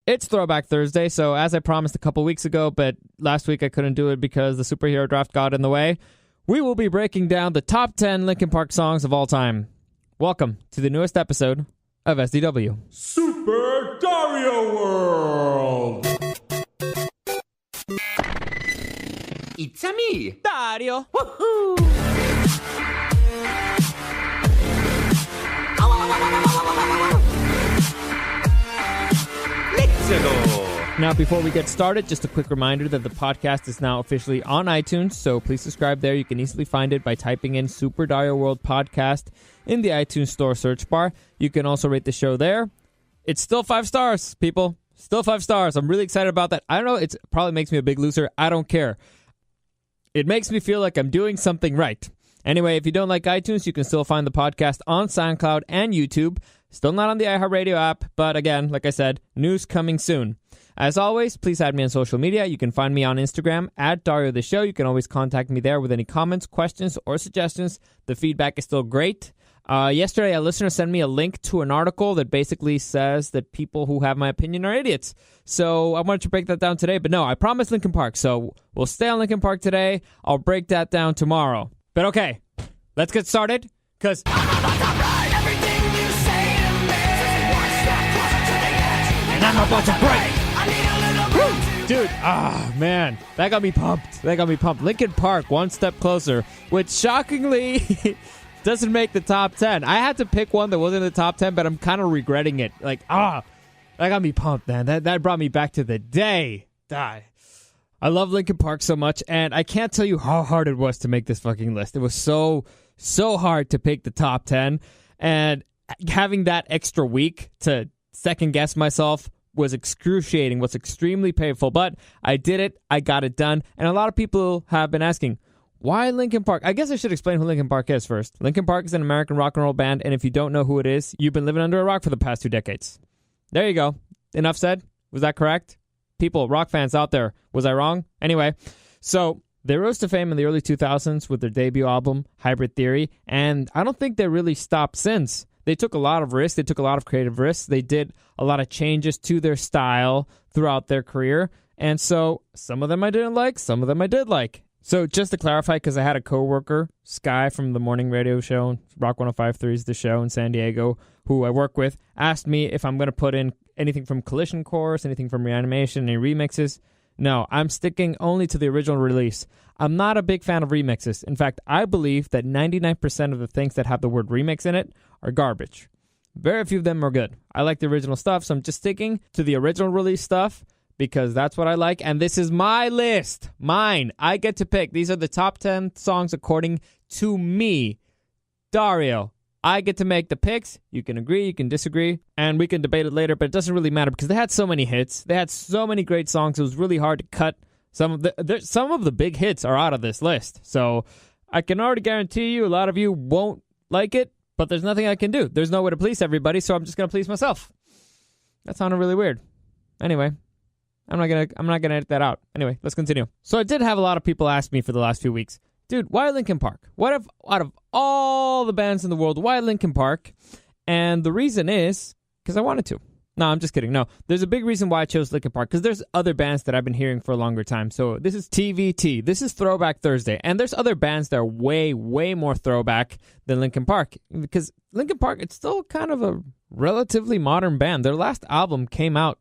It's Throwback Thursday, so as I promised a couple weeks ago, but last week I couldn't do it because the superhero draft got in the way, we will be breaking down the top 10 Linkin Park songs of all time. Welcome to the newest episode of SDW. Super Dario World! It's a me, Dario! Woohoo! Let's go! Now, before we get started, just a quick reminder that the podcast is now officially on iTunes, so please subscribe there. You can easily find it by typing in Super Dario World Podcast in the iTunes Store search bar. You can also rate the show there. It's still 5 stars, people. Still 5 stars. I'm really excited about that. I don't know, it probably makes me a big loser. I don't care. It makes me feel like I'm doing something right. Anyway, if you don't like iTunes, you can still find the podcast on SoundCloud and YouTube. Still not on the iHeartRadio app, but again, like I said, news coming soon. As always, please add me on social media. You can find me on Instagram at Dario the Show. You can always contact me there with any comments, questions, or suggestions. The feedback is still great. Yesterday, a listener sent me a link to an article that basically says that people who have my opinion are idiots. So I wanted to break that down today, but no, I promised Linkin Park. So we'll stay on Linkin Park today. I'll break that down tomorrow. But okay, let's get started, because and I'm about to break. Dude, man, that got me pumped. Linkin Park, One Step Closer, which shockingly doesn't make the top 10. I had to pick one that wasn't in the top 10, but I'm kind of regretting it. Like, that got me pumped, man. That brought me back to the day. I love Linkin Park so much, and I can't tell you how hard it was to make this fucking list. It was so hard to pick the top 10, and having that extra week to second guess myself was excruciating, was extremely painful, but I did it, I got it done, and a lot of people have been asking, why Linkin Park? I guess I should explain who Linkin Park is first. Linkin Park is an American rock and roll band, and if you don't know who it is, you've been living under a rock for the past 2 decades. There you go. Enough said. Was that correct? People, rock fans out there, was I wrong? Anyway, so they rose to fame in the early 2000s with their debut album, Hybrid Theory, and I don't think they really stopped since. They took a lot of risks. They took a lot of creative risks. They did a lot of changes to their style throughout their career. And so some of them I didn't like, some of them I did like. So just to clarify, because I had a coworker, Sky from the morning radio show, Rock 105.3 is the show in San Diego, who I work with, asked me if I'm going to put in anything from Collision Course, anything from Reanimation, any remixes. No, I'm sticking only to the original release. I'm not a big fan of remixes. In fact, I believe that 99% of the things that have the word remix in it are garbage. Very few of them are good. I like the original stuff, so I'm just sticking to the original release stuff because that's what I like, and this is my list. Mine. I get to pick. These are the top 10 songs according to me, Dario. I get to make the picks. You can agree, you can disagree, and we can debate it later, but it doesn't really matter because they had so many hits. They had so many great songs. It was really hard to cut. Some of the big hits are out of this list. So I can already guarantee you a lot of you won't like it, but there's nothing I can do. There's no way to please everybody, so I'm just going to please myself. That sounded really weird. Anyway, I'm not gonna edit that out. Anyway, let's continue. So I did have a lot of people ask me for the last few weeks, dude, why Linkin Park? What if out of all the bands in the world, why Linkin Park? And the reason is because I wanted to. No, I'm just kidding. No, there's a big reason why I chose Linkin Park, because there's other bands that I've been hearing for a longer time. So this is TVT. This is Throwback Thursday. And there's other bands that are way, way more throwback than Linkin Park. Because Linkin Park, it's still kind of a relatively modern band. Their last album came out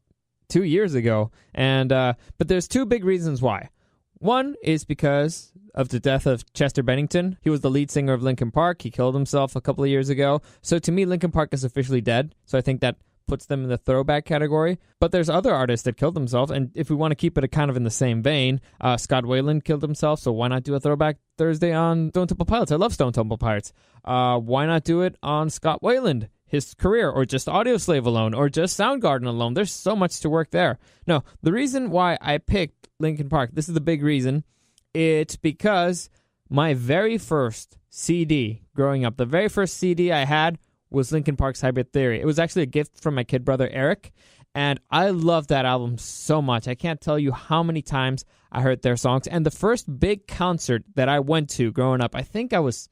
2 years ago. And but there's 2 big reasons why. One is because of the death of Chester Bennington. He was the lead singer of Linkin Park. He killed himself a couple of years ago. So to me, Linkin Park is officially dead. So I think that puts them in the throwback category. But there's other artists that killed themselves, and if we want to keep it kind of in the same vein, Scott Weiland killed himself, so why not do a Throwback Thursday on Stone Temple Pilots? I love Stone Temple Pilots. Why not do it on Scott Weiland, his career, or just Audioslave alone, or just Soundgarden alone? There's so much to work there. No, the reason why I picked Linkin Park, this is the big reason, it's because my very first CD growing up, the very first CD I had was Linkin Park's Hybrid Theory. It was actually a gift from my kid brother, Eric, and I love that album so much. I can't tell you how many times I heard their songs, and the first big concert that I went to growing up, I think I was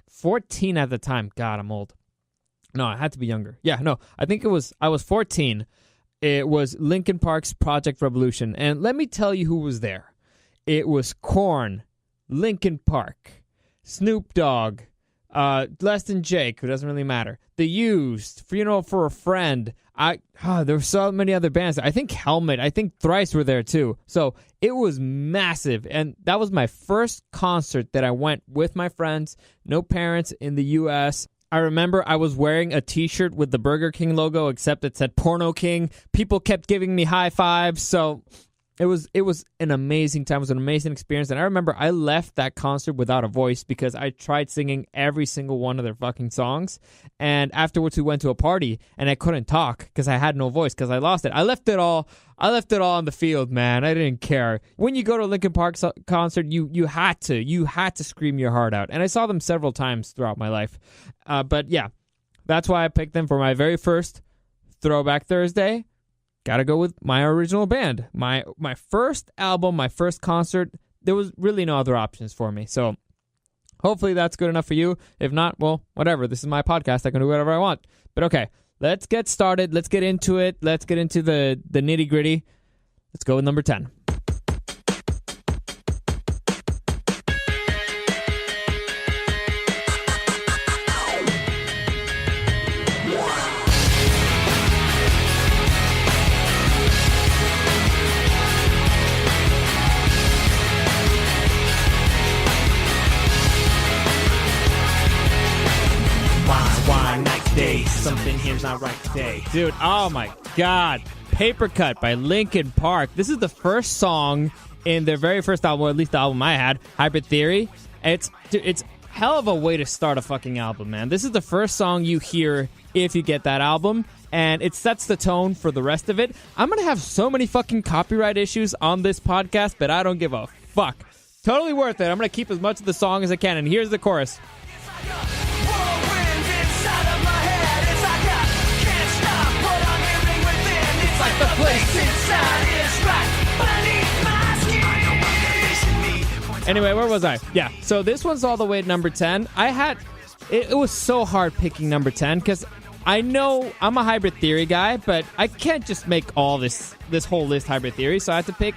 14 at the time. God, I'm old. No, I had to be younger. Yeah, no, I think I was 14, It was Linkin Park's Project Revolution. And let me tell you who was there. It was Korn, Linkin Park, Snoop Dogg, Less Than Jake, who doesn't really matter, The Used, Funeral for a Friend. There were so many other bands. I think Helmet, I think Thrice were there too. So it was massive. And that was my first concert that I went with my friends, no parents in the U.S. I remember I was wearing a t-shirt with the Burger King logo, except it said Porno King. People kept giving me high fives. So it was an amazing time. It was an amazing experience. And I remember I left that concert without a voice because I tried singing every single one of their fucking songs. And afterwards we went to a party and I couldn't talk because I had no voice because I lost it. I left it all on the field, man. I didn't care. When you go to a Linkin Park concert, you had to scream your heart out. And I saw them several times throughout my life. But yeah, that's why I picked them for my very first Throwback Thursday. Gotta go with my original band. My first album, my first concert, there was really no other options for me. So hopefully that's good enough for you. If not, well, whatever. This is my podcast. I can do whatever I want. But okay, let's get started. Let's get into it. Let's get into the nitty gritty. Let's go with number 10. Something here's not right today. Dude, oh my God. Paper Cut by Linkin Park. This is the first song in their very first album, or at least the album I had, Hybrid Theory. It's hell of a way to start a fucking album, man. This is the first song you hear if you get that album, and it sets the tone for the rest of it. I'm going to have so many fucking copyright issues on this podcast, but I don't give a fuck. Totally worth it. I'm going to keep as much of the song as I can, and here's the chorus. The place inside is right beneath my skin. Anyway, where was I? Yeah, so this one's all the way at number 10. It was so hard picking number 10 because I know I'm a Hybrid Theory guy, but I can't just make all this whole list Hybrid Theory, so I have to pick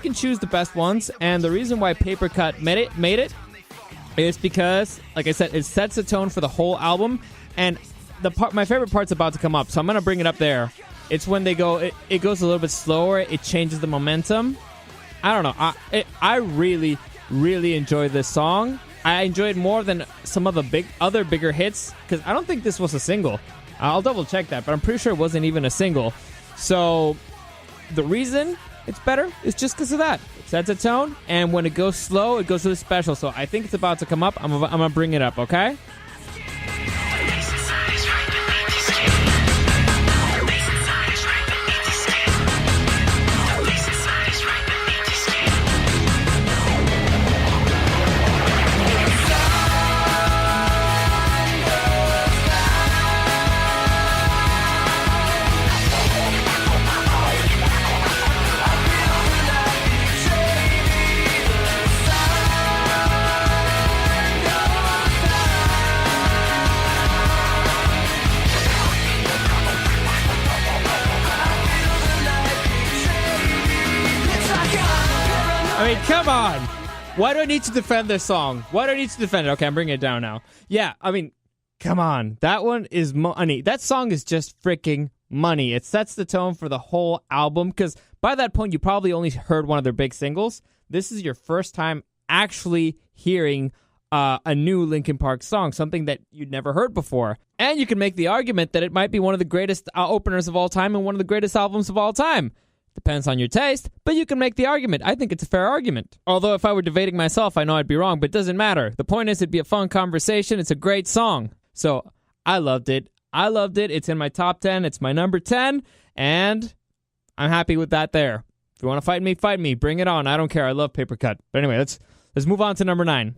and choose the best ones. And the reason why Paper Cut made it is because, like I said, it sets the tone for the whole album. And my favorite part's about to come up, so I'm gonna bring it up there. It's when they go, it goes a little bit slower. It changes the momentum. I don't know. I really, really enjoy this song. I enjoy it more than some of the other bigger hits because I don't think this was a single. I'll double check that, but I'm pretty sure it wasn't even a single. So the reason it's better is just because of that. It sets a tone, and when it goes slow, it goes really special. So I think it's about to come up. I'm gonna bring it up, okay? I mean, come on. Why do I need to defend this song? Why do I need to defend it? Okay, I'm bringing it down now. Yeah, I mean, come on. That one is money. That song is just freaking money. It sets the tone for the whole album because by that point, you probably only heard one of their big singles. This is your first time actually hearing a new Linkin Park song, something that you'd never heard before. And you can make the argument that it might be one of the greatest openers of all time and one of the greatest albums of all time. Depends on your taste, but you can make the argument. I think it's a fair argument. Although if I were debating myself, I know I'd be wrong, but it doesn't matter. The point is it'd be a fun conversation. It's a great song. So I loved it. It's in my top 10. It's my number 10, and I'm happy with that there. If you want to fight me. Bring it on. I don't care. I love Paper Cut. But anyway, let's move on to number 9.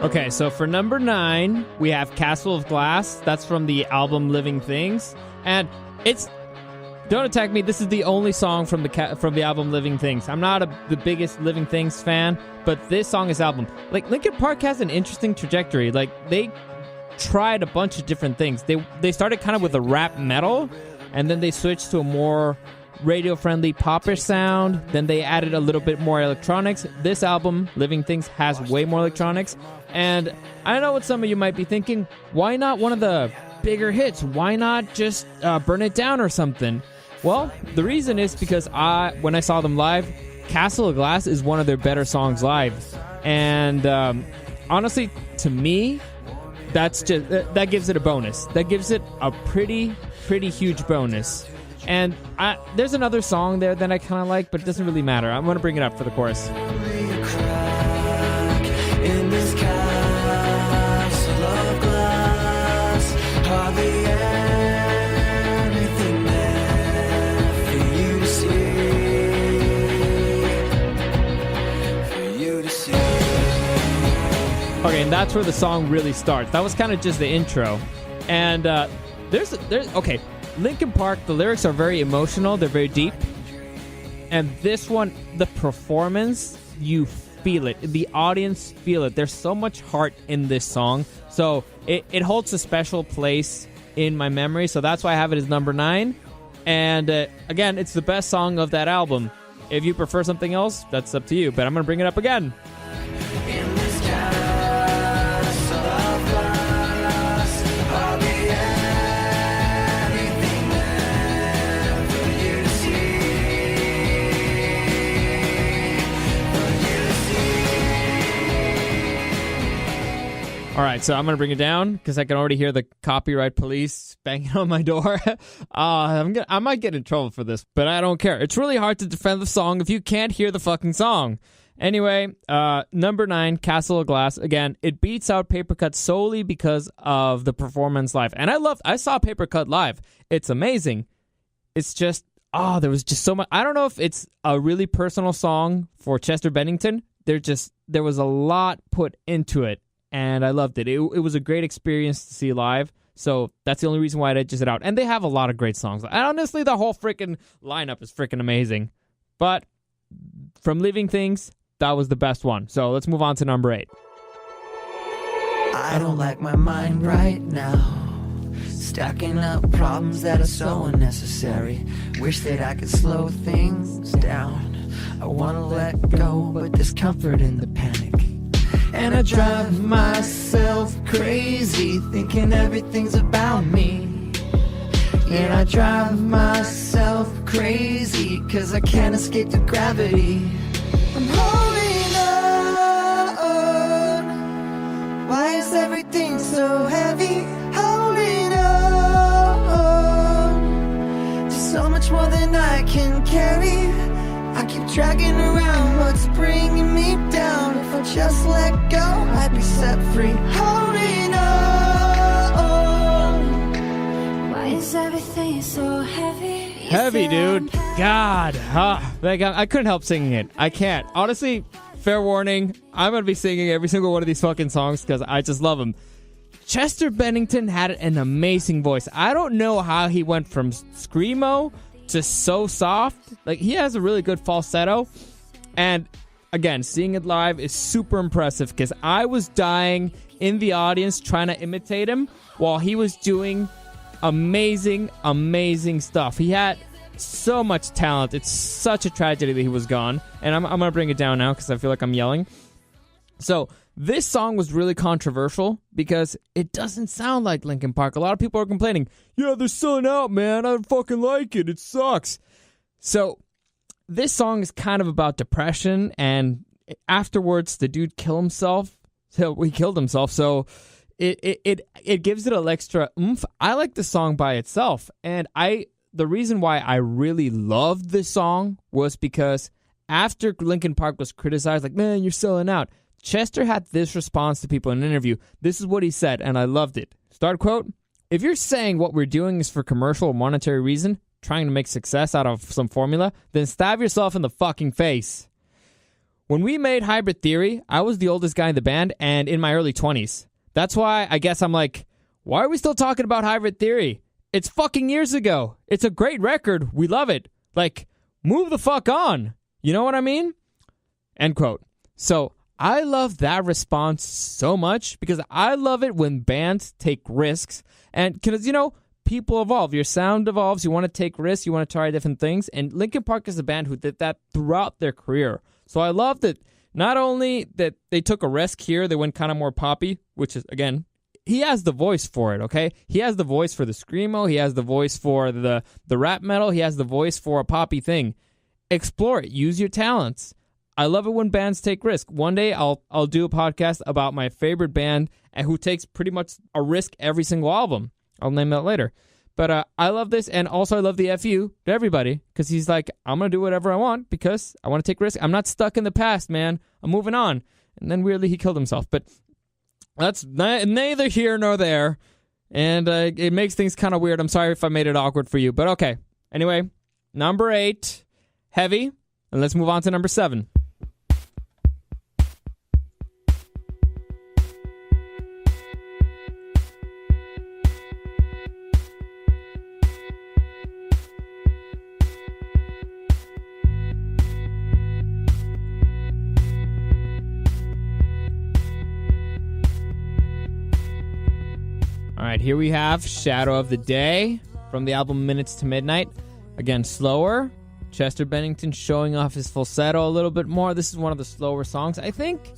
Okay, so for number 9, we have Castle of Glass. That's from the album Living Things. And Don't attack me. This is the only song from the album Living Things. I'm not the biggest Living Things fan, but this song is album. Like, Linkin Park has an interesting trajectory. Like, they tried a bunch of different things. They started kind of with a rap metal, and then they switched to a more radio-friendly popish sound. Then they added a little bit more electronics. This album, Living Things, has way more electronics. And I know what some of you might be thinking. Why not one of the bigger hits? Why not just Burn It Down or something? Well, the reason is because when I saw them live, Castle of Glass is one of their better songs live. And honestly, to me, that gives it a bonus. That gives it a pretty huge bonus. And there's another song there that I kind of like, but it doesn't really matter. I'm going to bring it up for the chorus. Okay, and that's where the song really starts. That was kind of just the intro. And there's okay, Linkin Park, the lyrics are very emotional, they're very deep. And this one, the performance, you feel it. The audience feel it. There's so much heart in this song. So it holds a special place in my memory. So that's why I have it as number 9. And again, it's the best song of that album. If you prefer something else, that's up to you. But I'm going to bring it up again. All right, so I'm going to bring it down because I can already hear the copyright police banging on my door. I might get in trouble for this, but I don't care. It's really hard to defend the song if you can't hear the fucking song. Anyway, number 9, Castle of Glass. Again, it beats out Paper Cut solely because of the performance live. And I saw Paper Cut live. It's amazing. It's just, there was just so much. I don't know if it's a really personal song for Chester Bennington. There was a lot put into it. And I loved it. It was a great experience to see live. So that's the only reason why I just it out. And they have a lot of great songs. And honestly, the whole freaking lineup is freaking amazing. But from Living Things, that was the best one. So let's move on to number 8. I don't like my mind right now. Stacking up problems that are so unnecessary. Wish that I could slow things down. I want to let go, but there's comfort in the panic. And I drive myself crazy, thinking everything's about me. And I drive myself crazy, cause I can't escape the gravity. I'm holding on. Why is everything so heavy? Holding on to so much more than I can carry. I keep dragging around what's bringing me down. If I just let go, I'd be set free. Holding on. Why is everything so heavy? Heavy, dude. God. I couldn't help singing it. I can't. Honestly, fair warning, I'm going to be singing every single one of these fucking songs because I just love them. Chester Bennington had an amazing voice. I don't know how he went from screamo to so soft. Like, he has a really good falsetto. And again, seeing it live is super impressive because I was dying in the audience trying to imitate him while he was doing amazing stuff. He had so much talent. It's such a tragedy that he was gone. And I'm going to bring it down now because I feel like I'm yelling. So this song was really controversial because it doesn't sound like Linkin Park. A lot of people are complaining, yeah, they're selling out, man. I don't fucking like it. It sucks. So this song is kind of about depression, and afterwards the dude killed himself. So he killed himself. So it gives it an extra oomph. I like the song by itself, and the reason why I really loved this song was because after Linkin Park was criticized, like, man, you're selling out, Chester had this response to people in an interview. This is what he said, and I loved it. Start quote, "If you're saying what we're doing is for commercial or monetary reason, trying to make success out of some formula, then stab yourself in the fucking face. When we made Hybrid Theory, I was the oldest guy in the band and in my early 20s. That's why I guess I'm like, why are we still talking about Hybrid Theory? it's fucking years ago. It's a great record. We love it. Like, move the fuck on. You know what I mean? End quote. So I love that response so much because I love it when bands take risks. And because, you know, people evolve. Your sound evolves. You want to take risks. You want to try different things. And Linkin Park is a band who did that throughout their career. So I love that not only that they took a risk here, they went kind of more poppy, which is, again, he has the voice for it, okay? He has the voice for the screamo. He has the voice for the rap metal. He has the voice for a poppy thing. Explore it. Use your talents. I love it when bands take risks. One day I'll do a podcast about my favorite band and who takes pretty much a risk every single album. I'll name that later. But I love this, and also I love the FU to everybody because he's like, I'm going to do whatever I want because I want to take risks. I'm not stuck in the past, man. I'm moving on. And then weirdly he killed himself. But that's neither here nor there. And it makes things kind of weird. I'm sorry if I made it awkward for you. But okay. Anyway, number 8, Heavy. And let's move on to number 7. All right, here we have Shadow of the Day from the album Minutes to Midnight. Again, slower. Chester Bennington showing off his falsetto a little bit more. This is one of the slower songs. I think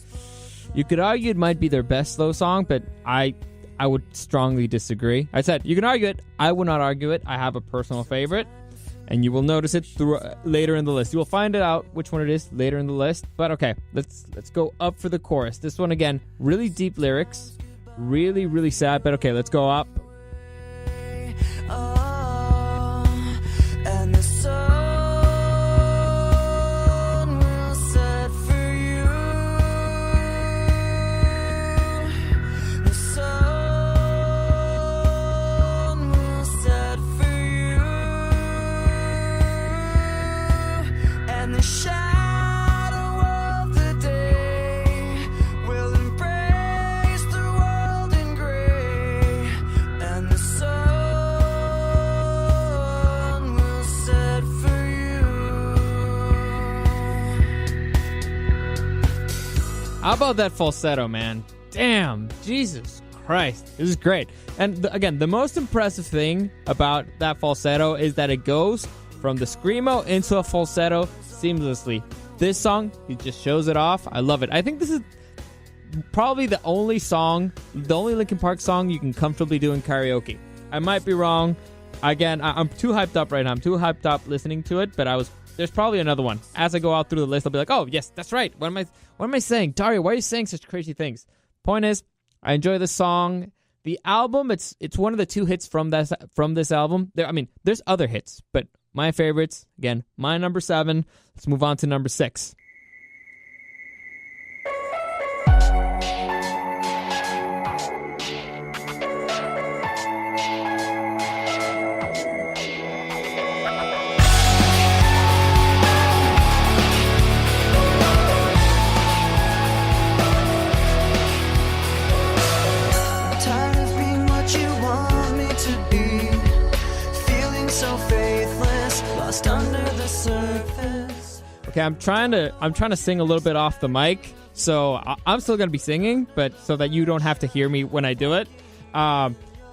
you could argue it might be their best slow song, but I would strongly disagree. I said you can argue it. I would not argue it. I have a personal favorite, and you will notice it later in the list. You will find it out which one it is later in the list. But okay, let's go up for the chorus. This one, again, really deep lyrics. Really, really sad, but okay, let's go up. And the sun will set for you. The sun will set for you. And the shadow of the day will embrace the world in gray. And the sun will set for you. How about that falsetto, man? Damn, Jesus Christ. This is great. And again, the most impressive thing about that falsetto is that it goes from the screamo into a falsetto seamlessly. This song, he just shows it off. I love it. I think this is probably the only Linkin Park song you can comfortably do in karaoke. I might be wrong. Again, I'm too hyped up right now. I'm too hyped up listening to it, but there's probably another one. As I go out through the list, I'll be like, oh, yes, that's right. What am I saying? Dario, why are you saying such crazy things? Point is, I enjoy this song. The album, it's one of the 2 hits from this album. There's other hits, but my favorites, again, my number 7. Let's move on to number 6. Tired of being what you want me to be, feeling so faithless, lost under the surface. Okay, I'm trying to sing a little bit off the mic, so I'm still gonna be singing, but so that you don't have to hear me when I do it.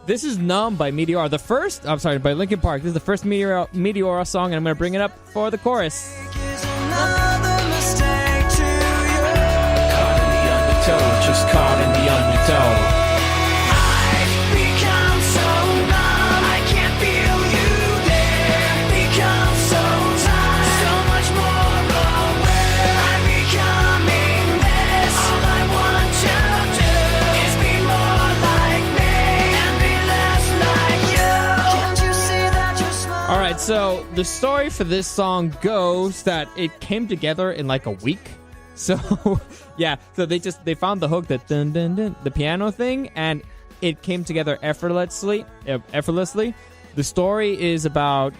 This is "Numb" by Meteora. By Linkin Park. This is the first Meteora song, and I'm gonna bring it up for the chorus. Is another mistake to you. Caught in the undertow, just caught in the undertow. I've become so numb, I can't feel you there. Become so tired, so much more aware. I'm becoming this. All I want to do is be more like me and be less like you. Can't you see that you're smiling? All right, so the story for this song goes that it came together in like a week. So yeah, so they found the hook, that dun dun dun, the piano thing, and it came together effortlessly. The story is about,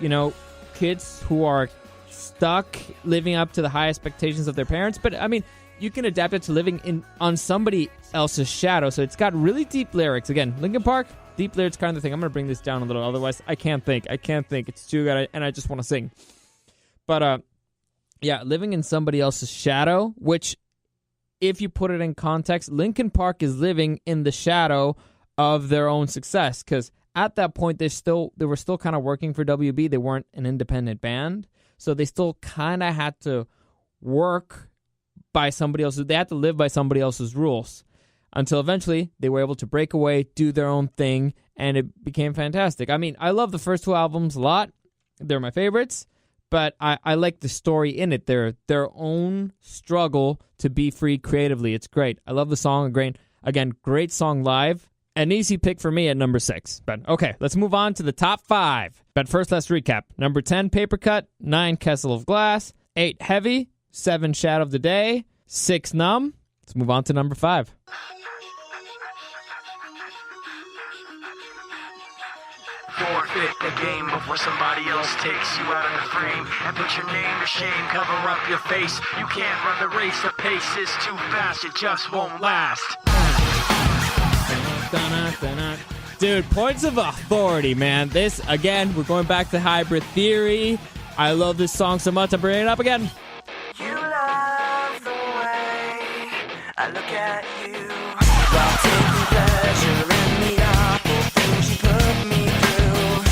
kids who are stuck living up to the high expectations of their parents, but I mean, you can adapt it to living on somebody else's shadow. So it's got really deep lyrics. Again, Linkin Park, deep lyrics kind of thing. I'm going to bring this down a little. Otherwise, I can't think. It's too good, and I just want to sing. But, yeah, living in somebody else's shadow, which, if you put it in context, Linkin Park is living in the shadow of their own success. Because at that point, they were still kind of working for WB. They weren't an independent band. So they still kind of had to work by somebody else's. They had to live by somebody else's rules. Until eventually, they were able to break away, do their own thing, and it became fantastic. I mean, I love the first 2 albums a lot. They're my favorites. But I like the story in it. Their own struggle to be free creatively. It's great. I love the song. Again, great song live. An easy pick for me at number 6. But okay, let's move on to the top 5. But first, let's recap. Number 10, Paper Cut. 9, Castle of Glass. 8, Heavy. 7, Shadow of the Day. 6, Numb. Let's move on to number 5. Forfeit the game before somebody else takes you out of the frame and put your name to shame. Cover up your face. You can't run the race. The pace is too fast. It just won't last. Dude, points of authority, man. This, again, we're going back to Hybrid Theory. I love this song so much. I'm bringing it up again. You love the way I look at you while taking pleasure in the awful things you put me through.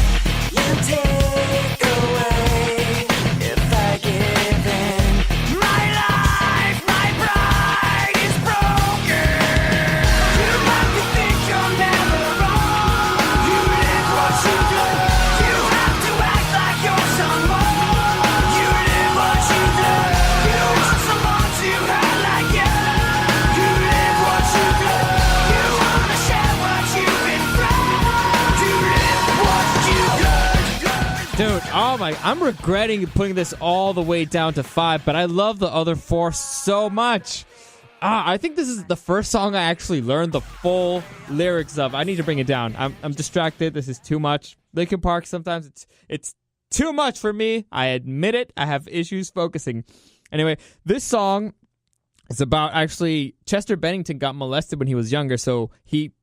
You take away if I give in. My life, my pride is broken. You make me think you're never wrong. You live what you do. You have to act like you're someone. You live what you do. You want someone to hurt like you. You live what you do. You wanna share what you've been through. You live what you do. Dude, oh my, I'm regretting putting this all the way down to 5, but I love the other 4 so much. I think this is the first song I actually learned the full lyrics of. I need to bring it down. I'm distracted. This is too much. Linkin Park, sometimes it's too much for me. I admit it. I have issues focusing. Anyway, this song is about actually Chester Bennington got molested when he was younger, so he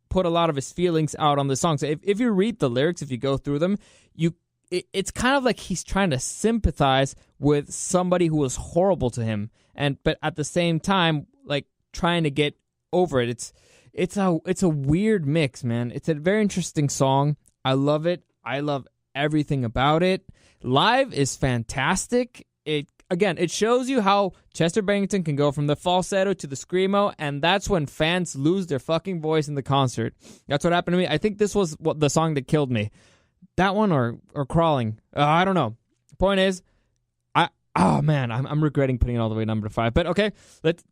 put a lot of his feelings out on the song. So if you read the lyrics, if you go through them, it's kind of like he's trying to sympathize with somebody who was horrible to him, but at the same time, like trying to get over it. It's a weird mix, man. It's a very interesting song. I love it. I love everything about it. Live is fantastic. It shows you how Chester Bennington can go from the falsetto to the screamo, and that's when fans lose their fucking voice in the concert. That's what happened to me. I think this was the song that killed me. That one or Crawling. I don't know. Point is, I'm regretting putting it all the way number 5. But okay, let's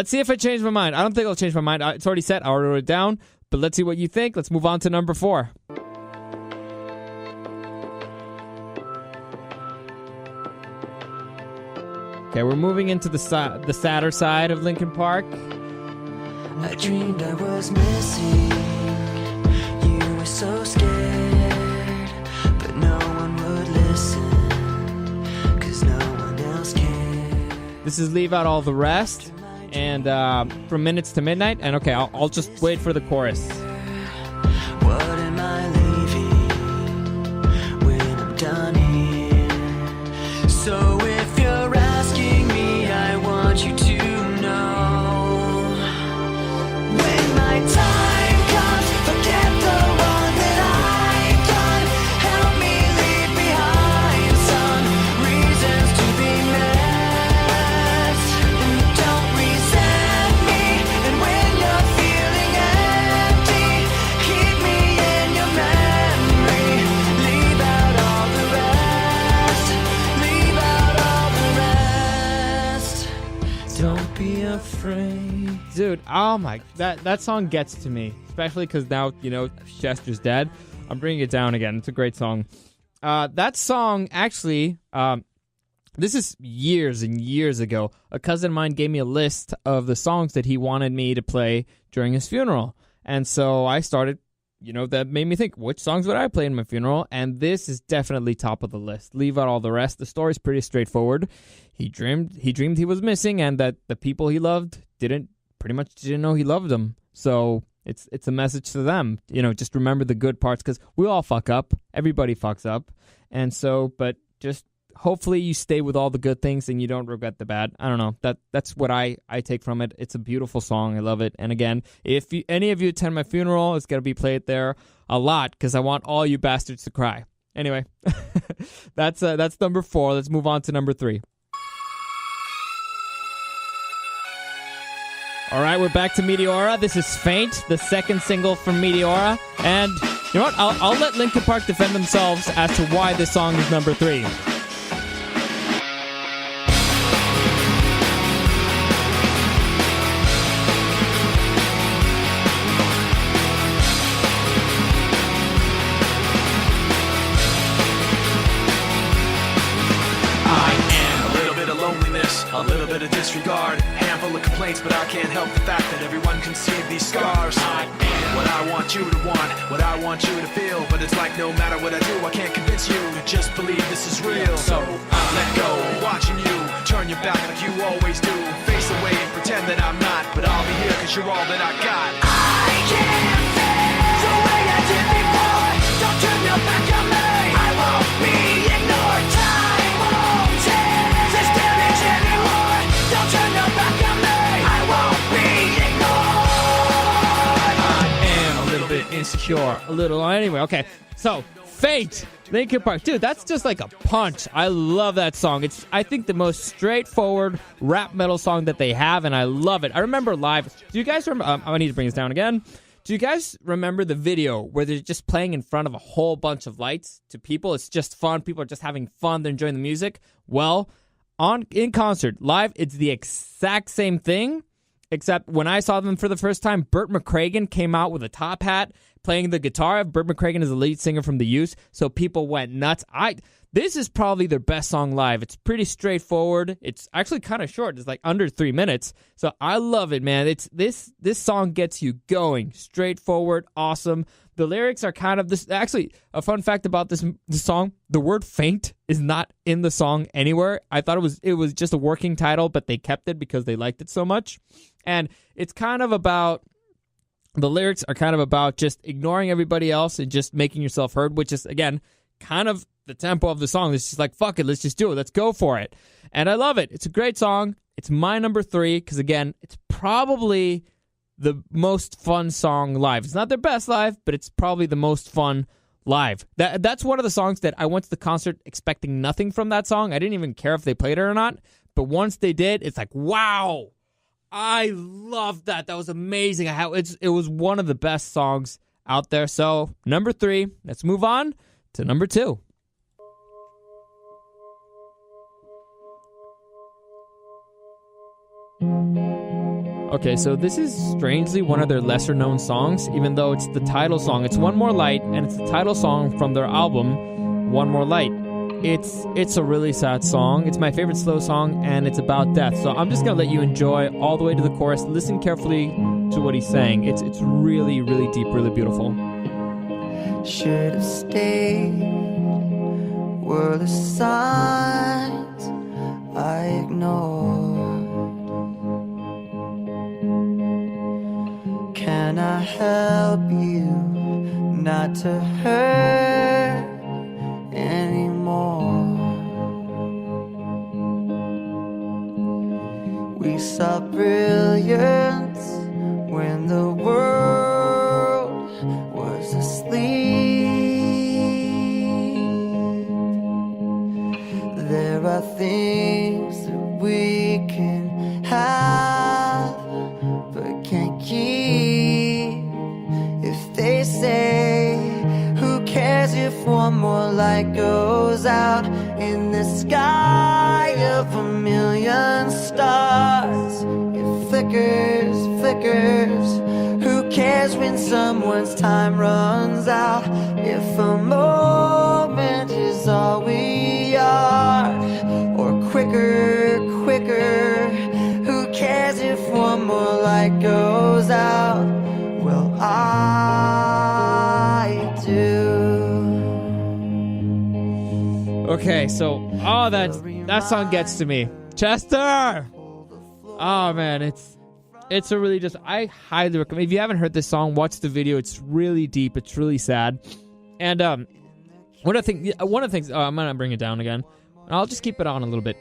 see if I change my mind. I don't think I'll change my mind. It's already set. I already wrote it down. But let's see what you think. Let's move on to number 4. Okay, we're moving into the sadder side of Linkin Park. I dreamed I was missing. You were so scared, but no one would listen, 'cause no one else cared. This is Leave Out All the Rest, and From Minutes to Midnight. And okay, I'll just wait for the chorus. What am I leaving when I'm done here? So if you're asking me, I want you to know, when my time comes, forget the one that I've done. Help me leave behind some reasons to be missed. And don't resent me. And when you're feeling empty, keep me in your memory. Leave out all the rest. Leave out all the rest. Don't be afraid. Dude, oh my, that song gets to me, especially because now, Chester's dead. I'm bringing it down again. It's a great song. That song, actually, this is years and years ago. A cousin of mine gave me a list of the songs that he wanted me to play during his funeral. And so I started, that made me think, which songs would I play in my funeral? And this is definitely top of the list. Leave out all the rest. The story's pretty straightforward. He dreamed he was missing, and that the people he loved didn't know he loved them. So It's a message to them. Just remember the good parts, because we all fuck up. Everybody fucks up. And so, but just hopefully you stay with all the good things and you don't regret the bad. I don't know. That's what I take from it. It's a beautiful song. I love it. And again, if any of you attend my funeral, it's going to be played there a lot, because I want all you bastards to cry. Anyway, that's number 4. Let's move on to number 3. All right, we're back to Meteora. This is Faint, the second single from Meteora. And you know what? I'll let Linkin Park defend themselves as to why this song is number 3. A little bit of disregard, handful of complaints, but I can't help the fact that everyone can see these scars. I am what I want you to want, what I want you to feel, but it's like no matter what I do, I can't convince you to just believe this is real. So I let go, watching you turn your back like you always do, face away and pretend that I'm not, but I'll be here 'cause you're all that I got. I can't feel the way I did before. Don't turn your back on me. I won't be ignored. Time won't change this damage anymore. Don't turn your back on me. I won't be ignored. I am a little bit insecure. Anyway, okay. So, Fate, Linkin Park. Dude, that's just like a punch. I love that song. It's, I think, the most straightforward rap metal song that they have, and I love it. I remember live. Do you guys remember? I need to bring this down again. Do you guys remember the video where they're just playing in front of a whole bunch of lights to people? It's just fun. People are just having fun. They're enjoying the music. Well, in concert, live, it's the exact same thing, except when I saw them for the first time, Burt McCragen came out with a top hat playing the guitar. Burt McCragen is the lead singer from The Used, so people went nuts. This is probably their best song live. It's pretty straightforward. It's actually kind of short. It's like under 3 minutes. So I love it, man. It's this song gets you going. Straightforward, awesome. The lyrics are kind of this. Actually, a fun fact about this song: the word "faint" is not in the song anywhere. I thought it was just a working title, but they kept it because they liked it so much. And it's kind of about. The lyrics are kind of about just ignoring everybody else and just making yourself heard, which is, again, kind of the tempo of the song. It's just like, fuck it, let's just do it. Let's go for it. And I love it. It's a great song. It's my number 3 because, again, it's probably the most fun song live. It's not their best live, but it's probably the most fun live. That's one of the songs that I went to the concert expecting nothing from that song. I didn't even care if they played it or not. But once they did, it's like, wow. I love that. That was amazing. It was one of the best songs out there. So, number 3. Let's move on to number 2. Okay, so this is strangely one of their lesser-known songs, even though it's the title song. It's One More Light, and it's the title song from their album, One More Light. It's a really sad song. It's my favorite slow song, and it's about death. So I'm just going to let you enjoy all the way to the chorus. Listen carefully to what he's saying. It's really, really deep, really beautiful. Should have stayed. Were the signs I ignored? Can I help you not to hurt anymore? We saw brilliance when the world was asleep. There are things that we can have but can't keep. If they say, who cares if one more light goes out in the sky of a million stars? It flickers, flickers. Who cares when someone's time runs out? If a moment is all we are, or quicker, quicker. Who cares if one more light goes out? Well, I do. Okay, so that song gets to me. Chester! Oh man, it's It's a really I highly recommend. If you haven't heard this song, watch the video. It's really deep. It's really sad. And one of the things, I'm gonna bring it down again. I'll just keep it on a little bit.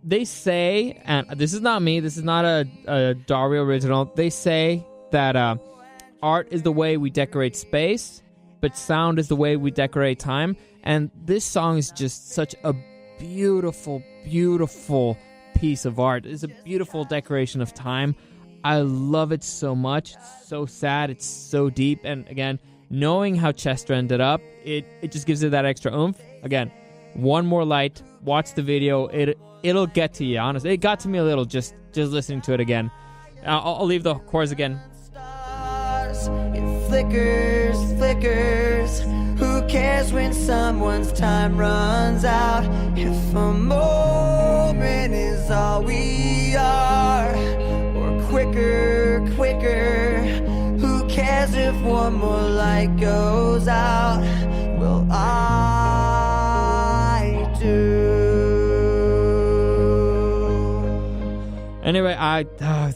They say, and this is not me. This is not a Dario original. They say that art is the way we decorate space, but sound is the way we decorate time. And this song is just such a beautiful, beautiful piece of art. It's a beautiful decoration of time. I love it so much. It's so sad. It's so deep. And again, knowing how Chester ended up, it just gives it that extra oomph. Again, one more light. Watch the video. It'll get to you. Honestly, it got to me a little just listening to it again. I'll leave the chorus again. Stars, it flickers, flickers. Who cares when someone's time runs out? If a moment is all we are, or quicker, quicker. Who cares if one more light goes out? Well, I do. Anyway,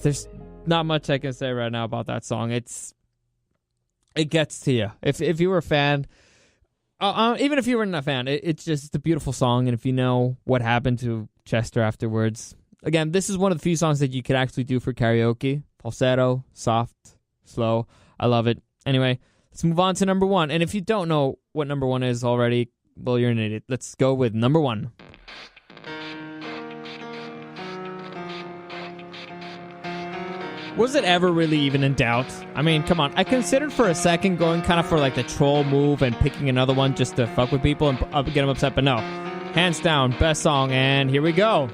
there's not much I can say right now about that song. It gets to you. If you were a fan, even if you weren't a fan, it's just a beautiful song. And if you know what happened to Chester afterwards, again, this is one of the few songs that you could actually do for karaoke. Falsetto, soft, slow. I love it. Anyway, let's move on to number one. And if you don't know what number one is already, well, you're an idiot. Let's go with number one. Was it ever really even in doubt? I mean, come on. I considered for a second going kind of for like the troll move and picking another one just to fuck with people and get them upset, but no. Hands down, best song, and here we go.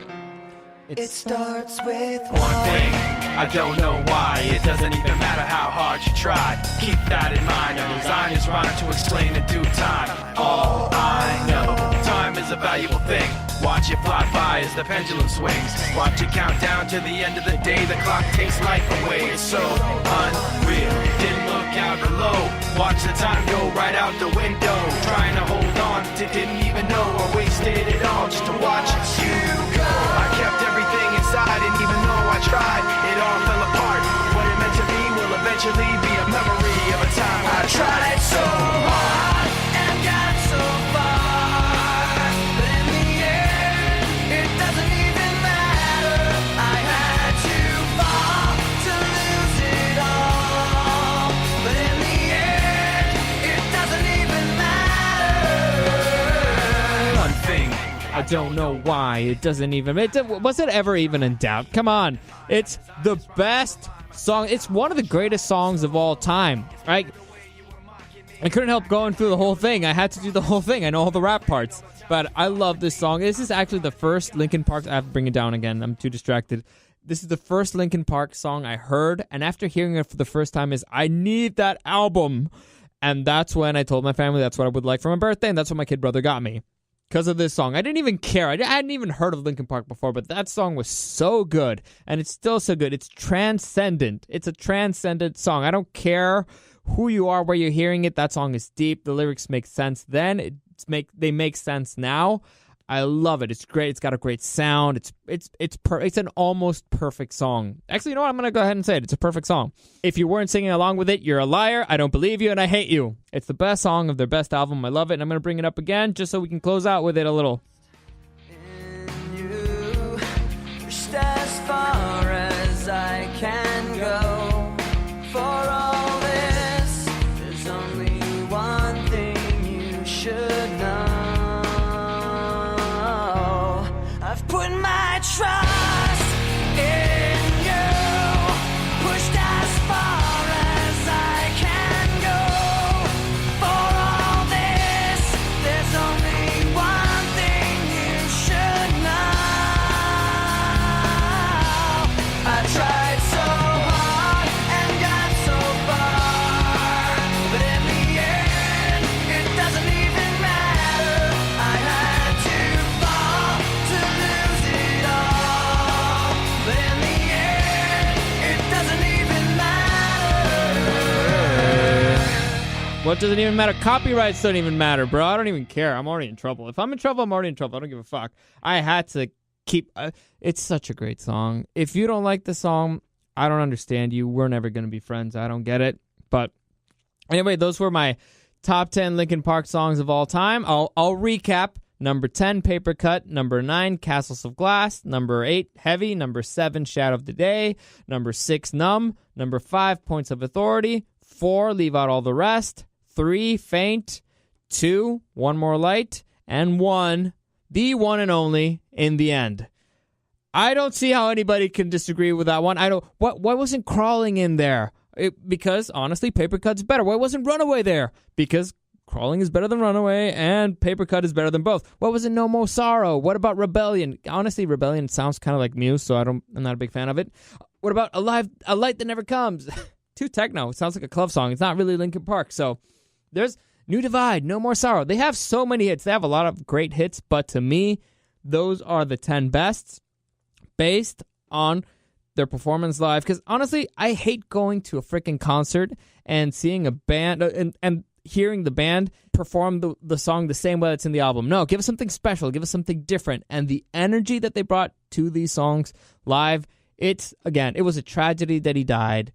It starts with One thing, I don't know why. It doesn't even matter how hard you try. Keep that in mind. A design is rhyme to explain in due time. All I know, time is a valuable thing. Watch it fly by as the pendulum swings. Watch it count down to the end of the day. The clock takes life away. It's so unreal. Didn't look out below. Watch the time go right out the window. Trying to hold on to didn't even know I wasted it all just to watch you go. I kept everything inside, and even though I tried, it all fell apart. What it meant to be will eventually be a memory of a time I tried so hard and got so far, but in the end, it doesn't even matter. I had to fall to lose it all, but in the end, it doesn't even matter. One thing. I don't know why. It doesn't even... was it ever even in doubt? Come on. It's the best song. It's one of the greatest songs of all time. Right? I couldn't help going through the whole thing. I had to do the whole thing. I know all the rap parts. But I love this song. This is actually the first Linkin Park... I have to bring it down again. I'm too distracted. This is the first Linkin Park song I heard. And after hearing it for the first time I need that album. And that's when I told my family that's what I would like for my birthday. And that's what my kid brother got me. Because of this song. I didn't even care. I hadn't even heard of Linkin Park before, but that song was so good. And it's still so good. It's transcendent. It's a transcendent song. I don't care who you are, where you're hearing it. That song is deep. The lyrics make sense then. They make sense now. I love it. It's great. It's got a great sound. It's an almost perfect song. Actually, you know what? I'm going to go ahead and say it. It's a perfect song. If you weren't singing along with it, you're a liar. I don't believe you, and I hate you. It's the best song of their best album. I love it, and I'm going to bring it up again just so we can close out with it a little. you, pushed as far as I can go. For all this, there's only one thing you should know. I've put my trust in you, pushed as far as I can go. For all this, there's only one thing you should know. I tried so hard and got so far, but in the end, it doesn't even matter. I had to fall to lose it all, but in the end, it doesn't even matter. What doesn't even matter? Copyrights don't even matter, bro. I don't even care. I'm already in trouble. If I'm in trouble, I'm already in trouble. I don't give a fuck. I had to keep... it's such a great song. If you don't like the song, I don't understand you. We're never going to be friends. I don't get it. But anyway, those were my top 10 Linkin Park songs of all time. I'll recap. Number 10, Paper Cut. Number 9, Castles of Glass. Number 8, Heavy. Number 7, Shadow of the Day. Number 6, Numb. Number 5, Points of Authority. 4, Leave Out All the Rest. 3, Faint. 2, One More Light. And 1, the one and only, In the End. I don't see how anybody can disagree with that one. Why wasn't Crawling in there? Because, honestly, Paper Cut's better. Why wasn't Runaway there? Because Crawling is better than Runaway, and Paper Cut is better than both. Why wasn't No More Sorrow? What about Rebellion? Honestly, Rebellion sounds kind of like Muse, so I'm not a big fan of it. What about A Light That Never Comes? Too techno. It sounds like a club song. It's not really Linkin Park. So there's New Divide, No More Sorrow. They have so many hits. They have a lot of great hits, but to me, those are the 10 bests based on their performance live. Because honestly, I hate going to a freaking concert and seeing a band and hearing the band perform the song the same way that's in the album. No, give us something special. Give us something different. And the energy that they brought to these songs live, it was a tragedy that he died.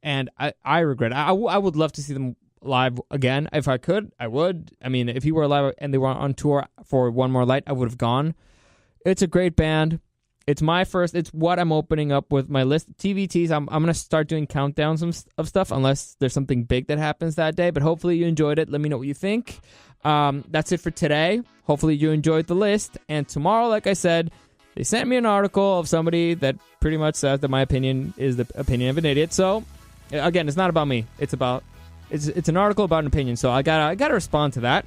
And I regret it. I would love to see them live again. If I could, I would. I mean, if he were alive and they were on tour for One More Light, I would have gone. It's a great band. It's what I'm opening up with my list. TVTs, I'm going to start doing countdowns of stuff unless there's something big that happens that day. But hopefully you enjoyed it. Let me know what you think. That's it for today. Hopefully you enjoyed the list. And tomorrow, like I said, they sent me an article of somebody that pretty much says that my opinion is the opinion of an idiot. So, again, it's not about me. It's an article about an opinion. So I gotta respond to that.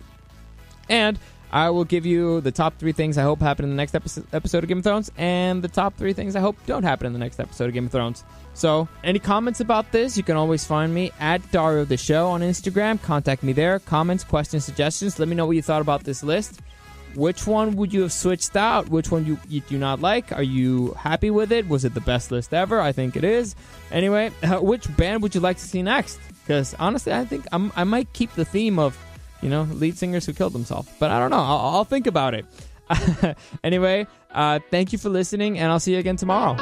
And I will give you the top 3 things I hope happen in the next episode of Game of Thrones and the top 3 things I hope don't happen in the next episode of Game of Thrones. So, any comments about this, you can always find me at Dario the Show on Instagram. Contact me there. Comments, questions, suggestions. Let me know what you thought about this list. Which one would you have switched out? Which one you do not like? Are you happy with it? Was it the best list ever? I think it is. Anyway, which band would you like to see next? Because honestly, I think I might keep the theme of lead singers who killed themselves. But I don't know. I'll think about it. Anyway, thank you for listening, and I'll see you again tomorrow.